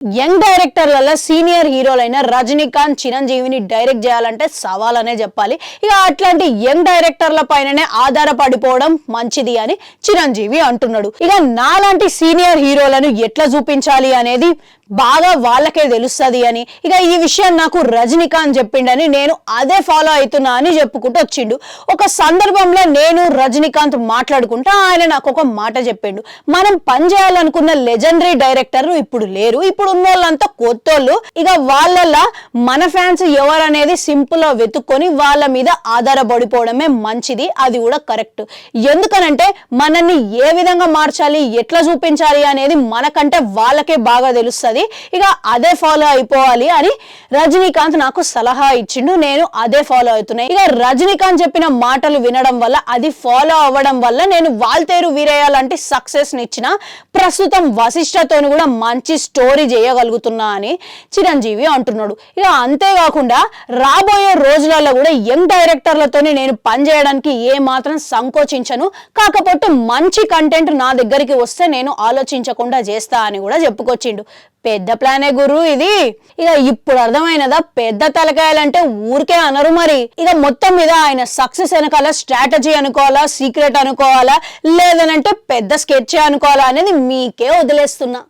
Young డైరెక్టర్లలో senior హీరోలైన Rajinikanth, చిరంజీవిని direct చేయాలంటే సవాలనే చెప్పాలి. ఇక అట్లాంటి యంగ్ డైరెక్టర్ల పైననే ఆధారపడిపోవడం మంచిది అని చిరంజీవి అంటున్నాడు. ఇక నాలాంటి సీనియర్ హీరోలను ఎట్లా చూపించాలి అనేది బాగా వాళ్ళకే తెలుస్తుంది అని, ఇక ఈ విషయం నాకు రజనీకాంత్ చెప్పిండని నేను అదే ఫాలో అవుతున్నా అని చెప్పుకుంటూ వచ్చిండు. ఒక సందర్భంలో నేను రజనీకాంత్ మాట్లాడుకుంటా ఆయన నాకు ఒక మాట చెప్పిండు. మనం పని చేయాలనుకున్న లెజెండరీ డైరెక్టర్ ఇప్పుడు లేరు, ఇప్పుడు ఉన్న వాళ్ళంతా కొత్తోళ్ళు. ఇక వాళ్ళ మన ఫ్యాన్స్ ఎవరనేది సింపుల్ గా వెతుక్కొని వాళ్ళ మీద ఆధారపడిపోవడమే మంచిది, అది కూడా కరెక్ట్. ఎందుకనంటే మనల్ని ఏ విధంగా మార్చాలి, ఎట్లా చూపించాలి అనేది మనకంటే వాళ్ళకే బాగా తెలుస్తుంది. ఇక అదే ఫాలో అయిపోవాలి అని రజనీకాంత్ నాకు సలహా ఇచ్చిండు, నేను అదే ఫాలో అవుతున్నా. ఇక రజనీకాంత్ చెప్పిన మాటలు వినడం వల్ల, అది ఫాలో అవ్వడం వల్ల నేను వాల్తేరు వీరయ్య లాంటి సక్సెస్ నిచ్చిన ప్రస్తుతం వశిష్ఠతోని కూడా మంచి స్టోరీ చేయగలుగుతున్నా అని చిరంజీవి అంటున్నాడు. ఇక అంతేకాకుండా రాబోయే రోజులలో కూడా యంగ్ డైరెక్టర్లతోని నేను పనిచేయడానికి ఏ మాత్రం సంకోచించను, కాకపోతే మంచి కంటెంట్ నా దగ్గరికి వస్తే నేను ఆలోచించకుండా చేస్తా అని కూడా చెప్పుకొచ్చిండు. పెద్ద ప్లానే గురు ఇది. ఇక ఇప్పుడు అర్థమైనదా పెద్ద తలకాయలంటే ఊరికే అనరు మరి. ఇక మొత్తం మీద ఆయన సక్సెస్ వెనకాల స్ట్రాటజీ అనుకోవాలా, సీక్రెట్ అనుకోవాలా, లేదనంటే పెద్ద స్కెచ్ అనుకోవాలా అనేది మీకే వదిలేస్తున్నా.